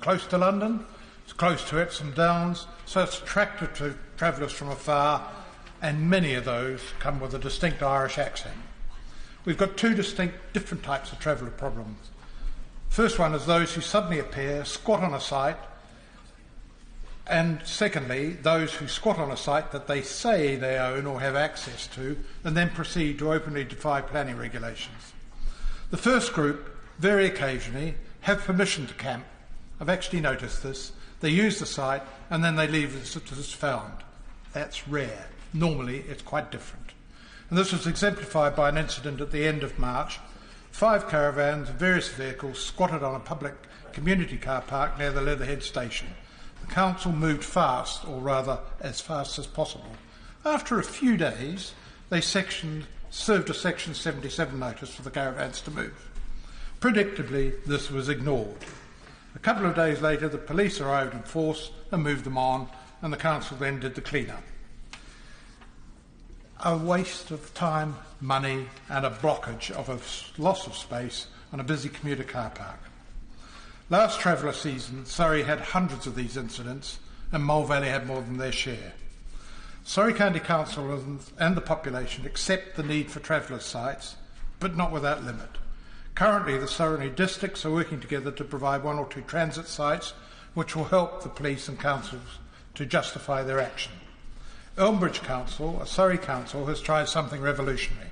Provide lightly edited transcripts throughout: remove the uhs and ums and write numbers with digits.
close to London, it's close to Epsom Downs, so it's attractive to travellers from afar, and many of those come with a distinct Irish accent. We've got two distinct different types of traveller problems. First one is those who suddenly appear, squat on a site, and secondly, those who squat on a site that they say they own or have access to, and then proceed to openly defy planning regulations. The first group, very occasionally, have permission to camp. I've actually noticed this. They use the site and then they leave as it is found. That's rare. Normally, it's quite different. And this was exemplified by an incident at the end of March. 5 caravans of various vehicles squatted on a public community car park near the Leatherhead station. The council moved fast, or rather as fast as possible. After a few days, they served a Section 77 notice for the caravans to move. Predictably, this was ignored. A couple of days later, the police arrived in force and moved them on, and the council then did the clean-up. A waste of time, money, and a blockage of a loss of space on a busy commuter car park. Last traveller season, Surrey had hundreds of these incidents, and Mole Valley had more than their share. Surrey County Council and the population accept the need for traveller sites, but not without limit. Currently, the Surrey districts are working together to provide 1 or 2 transit sites, which will help the police and councils to justify their action. Elmbridge Council, a Surrey council, has tried something revolutionary.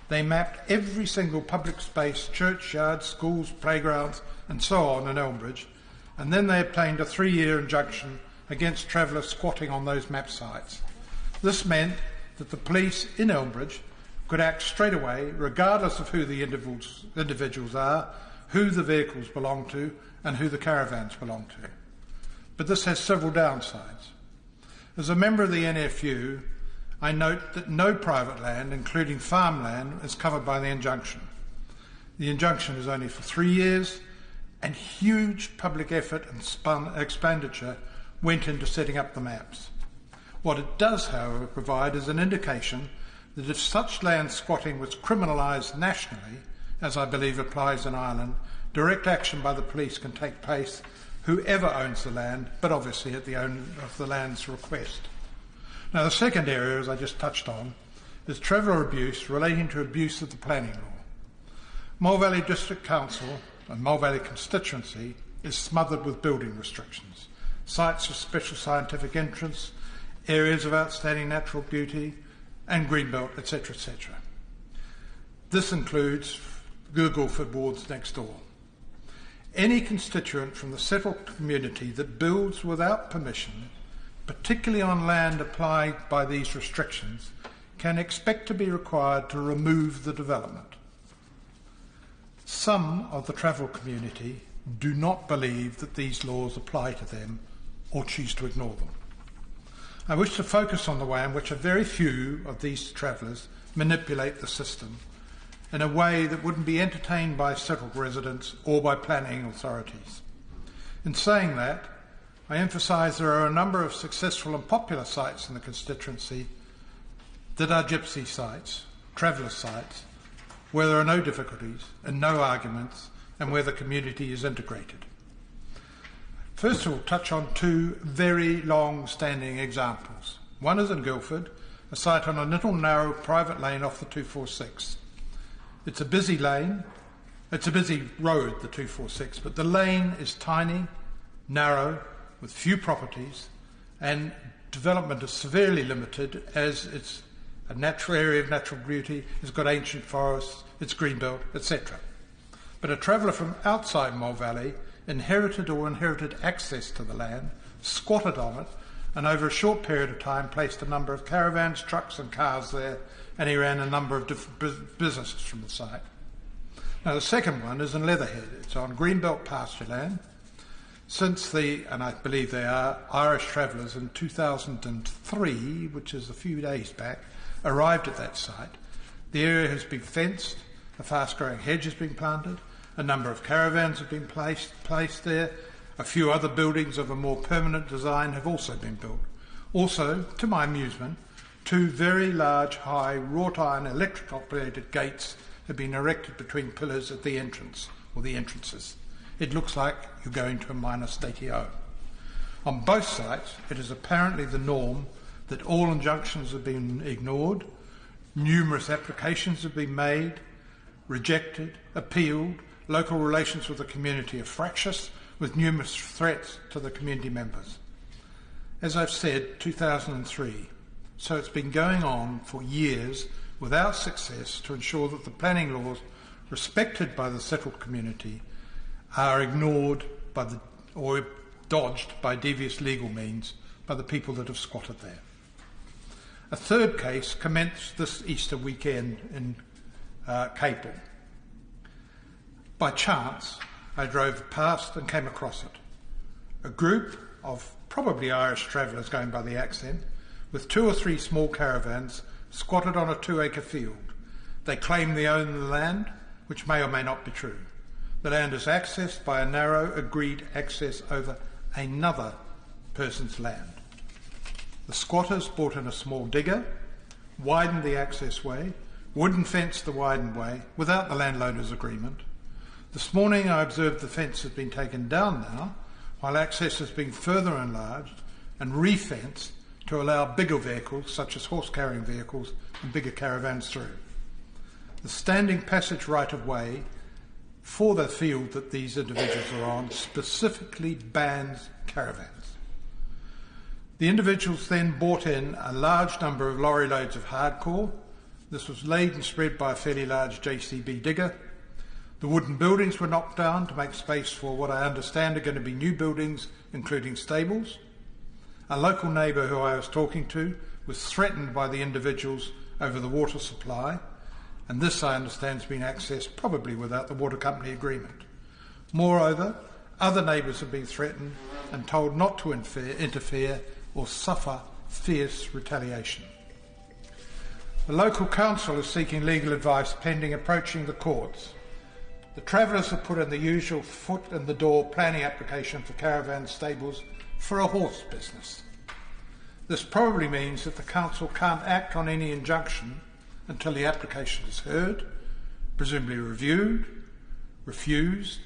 They mapped every single public space, churchyards, schools, playgrounds, and so on in Elmbridge, and then they obtained a 3-year injunction against travellers squatting on those map sites. This meant that the police in Elmbridge could act straight away, regardless of who the individuals are, who the vehicles belong to, and who the caravans belong to. But this has several downsides. As a member of the NFU, I note that no private land, including farmland, is covered by the injunction. The injunction is only for 3 years, and huge public effort and expenditure went into setting up the maps. What it does, however, provide is an indication that if such land squatting was criminalised nationally, as I believe applies in Ireland, direct action by the police can take place, whoever owns the land, but obviously at the owner of the land's request. Now, the second area, as I just touched on, is traveller abuse relating to abuse of the planning law. Mole Valley District Council and Mole Valley constituency is smothered with building restrictions, sites of special scientific interest, areas of outstanding natural beauty, and greenbelt, etc., etc. This includes Goulford wards next door. Any constituent from the settled community that builds without permission, particularly on land applied by these restrictions, can expect to be required to remove the development. Some of the travel community do not believe that these laws apply to them or choose to ignore them. I wish to focus on the way in which a very few of these travellers manipulate the system in a way that wouldn't be entertained by settled residents or by planning authorities. In saying that, I emphasise there are a number of successful and popular sites in the constituency that are gypsy sites, traveller sites, where there are no difficulties and no arguments and where the community is integrated. First of all, touch on 2 very long-standing examples. One is in Guildford, a site on a little narrow private lane off the 246. It's a busy lane, it's a busy road, the 246, but the lane is tiny, narrow, with few properties, and development is severely limited as it's a natural area of natural beauty, it's got ancient forests, it's greenbelt, etc. But a traveller from outside Mole Valley inherited access to the land, squatted on it, and over a short period of time placed a number of caravans, trucks and cars there, and he ran a number of different businesses from the site. Now the second one is in Leatherhead. It's on greenbelt pasture land. Since and I believe they are, Irish travellers in 2003, which is a few days back, arrived at that site, the area has been fenced, a fast-growing hedge has been planted, a number of caravans have been placed there, a few other buildings of a more permanent design have also been built. Also, to my amusement, 2 very large, high, wrought iron electric-operated gates have been erected between pillars at the entrance, or the entrances. it looks like you're going to a minor statio. On both sites, it is apparently the norm that all injunctions have been ignored, numerous applications have been made, rejected, appealed, local relations with the community are fractious, with numerous threats to the community members. As I've said, 2003, so it's been going on for years without success to ensure that the planning laws respected by the settled community are ignored by or dodged by devious legal means by the people that have squatted there. A third case commenced this Easter weekend in Capel. By chance, I drove past and came across it. A group of probably Irish travellers going by the accent, with 2 or 3 small caravans squatted on a 2-acre field. They claim they own the land, which may or may not be true. The land is accessed by a narrow agreed access over another person's land. The squatters brought in a small digger, widened the access way, wooden fenced the widened way without the landlord's agreement. This morning I observed the fence has been taken down now, while access has been further enlarged and re-fenced to allow bigger vehicles, such as horse-carrying vehicles and bigger caravans through. The standing passage right-of-way for the field that these individuals are on specifically bans caravans. The individuals then brought in a large number of lorry loads of hardcore. This was laid and spread by a fairly large JCB digger. The wooden buildings were knocked down to make space for what I understand are going to be new buildings, including stables. A local neighbour who I was talking to was threatened by the individuals over the water supply, and this, I understand, has been accessed probably without the water company agreement. Moreover, other neighbours have been threatened and told not to interfere or suffer fierce retaliation. The local council is seeking legal advice pending approaching the courts. The travellers have put in the usual foot in the door planning application for caravan stables for a horse business. This probably means that the council can't act on any injunction until the application is heard, presumably reviewed, refused,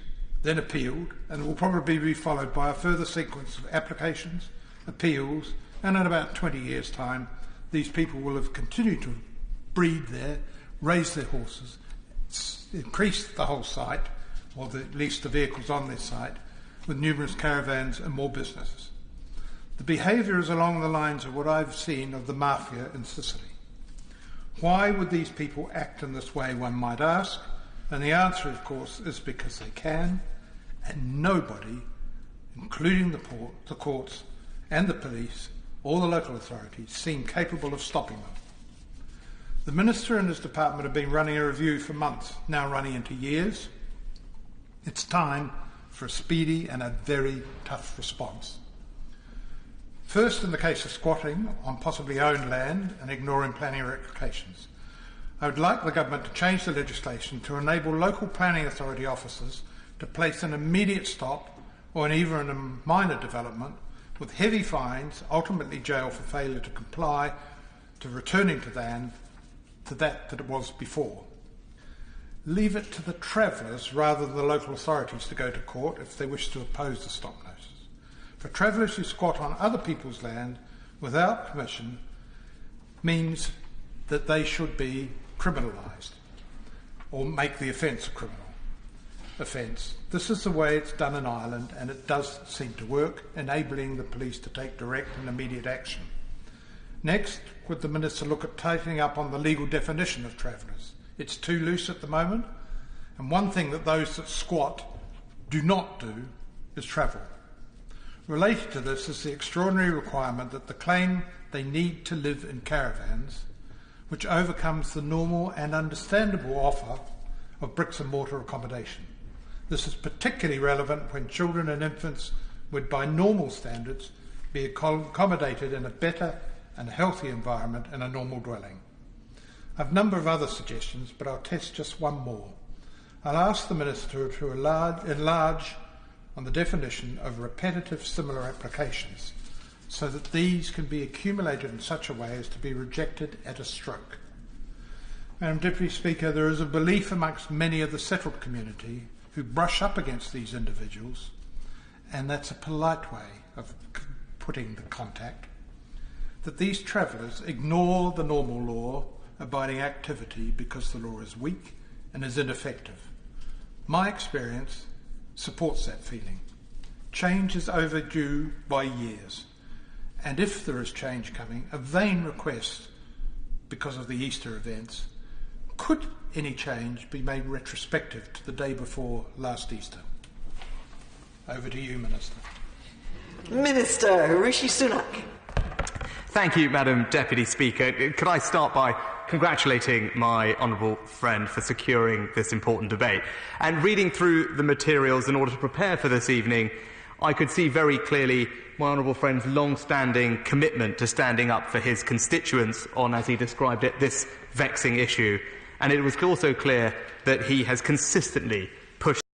then appealed, and it will probably be followed by a further sequence of applications, appeals, and in about 20 years' time, these people will have continued to breed there, raise their horses, increase the whole site, or at least the vehicles on this site, with numerous caravans and more businesses. The behaviour is along the lines of what I've seen of the mafia in Sicily. Why would these people act in this way, one might ask? And the answer, of course, is because they can, and nobody, including the courts and the police or the local authorities, seem capable of stopping them. The Minister and his department have been running a review for months, now running into years. It's time for a speedy and a very tough response. First, in the case of squatting on possibly owned land and ignoring planning applications, I would like the government to change the legislation to enable local planning authority officers to place an immediate stop, or even a minor development, with heavy fines, ultimately jail for failure to comply, to returning to land to that it was before. Leave it to the travellers rather than the local authorities to go to court if they wish to oppose the stop notice. For travellers who squat on other people's land without permission means that they should be criminalised or make the offence a criminal offence. This is the way it's done in Ireland, and it does seem to work, enabling the police to take direct and immediate action. Next, would the Minister look at tightening up on the legal definition of travellers? It's too loose at the moment, and one thing that those that squat do not do is travel. Related to this is the extraordinary requirement that the claim they need to live in caravans, which overcomes the normal and understandable offer of bricks and mortar accommodation. This is particularly relevant when children and infants would, by normal standards, be accommodated in a better and healthy environment in a normal dwelling. I have a number of other suggestions, but I'll test just one more. I'll ask the Minister to enlarge on the definition of repetitive similar applications so that these can be accumulated in such a way as to be rejected at a stroke. Madam Deputy Speaker, there is a belief amongst many of the settled community who brush up against these individuals, and that's a polite way of putting the contact, that these travellers ignore the normal law-abiding activity because the law is weak and is ineffective. My experience supports that feeling. Change is overdue by years, and if there is change coming, a vain request because of the Easter events, could any change be made retrospective to the day before last Easter? Over to you, Minister. Minister Rishi Sunak. Thank you, Madam Deputy Speaker. Could I start by congratulating my honourable friend for securing this important debate? And reading through the materials in order to prepare for this evening, I could see very clearly my honourable friend's long-standing commitment to standing up for his constituents on, as he described it, this vexing issue. And it was also clear that he has consistently